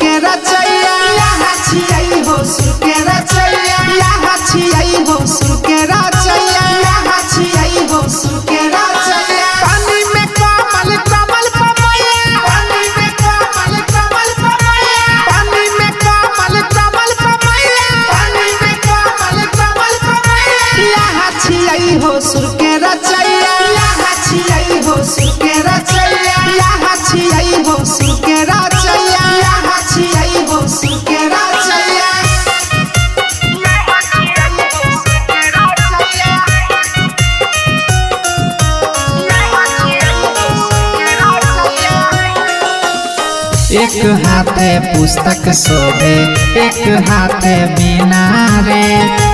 के रचैया यहाँ छियै हो सुर के रचैया यहाँ छियै हो सुर के रचैया यहाँ छियै हो सुर के रचैया पानी में कमल कमल पमैया पानी में कमल कमल पमैया पानी में कमल कमल पमैया पानी में कमल कमल पमैया यहाँ छियै हो सुर के रचैया यहाँ छियै हो सुर के रचैया यहाँ छियै हो सुर के रचैया यहाँ छियै हो सुर के रचैया एक हाथे पुस्तक शोभे एक हाथे बीना रे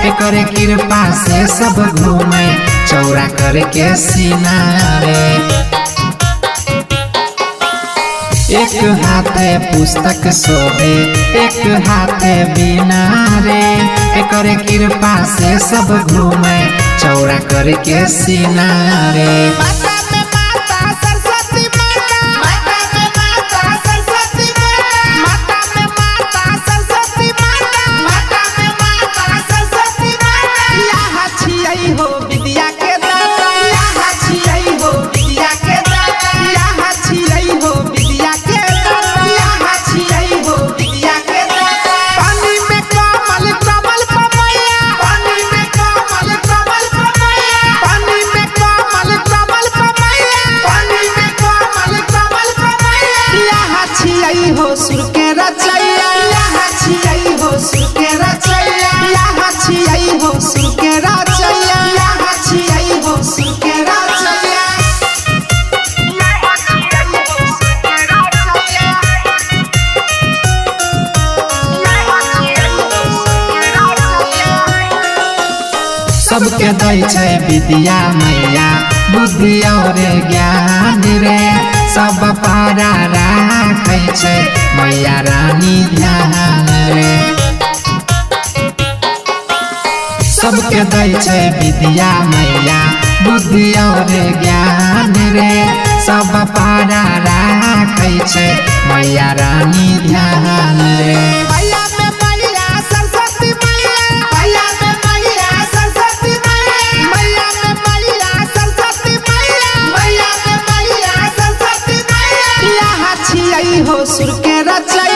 एकरे कृपा से सब घूमे चौरा करके सीना रे। एक हाथे पुस्तक शोभे एक हाथे बीना रे एकरे कृपा से सब घूमे चौरा करके सीना रे। हो सुर के रचैया यहाँ छियै हो सुर के रचैया यहाँ छियै हो सुर के रचैया यहाँ छियै हो सुर के रचैया सबके दै छै विद्या मैया बुद्धि और ज्ञान रे सब पारा राखै छै मैया रानी ध्यान रे। सबके दै छै विद्या मैया बुद्धि और ज्ञान रे सब पारा राखै छै मैया रानी ध्यान रे। हो सुर के रचैया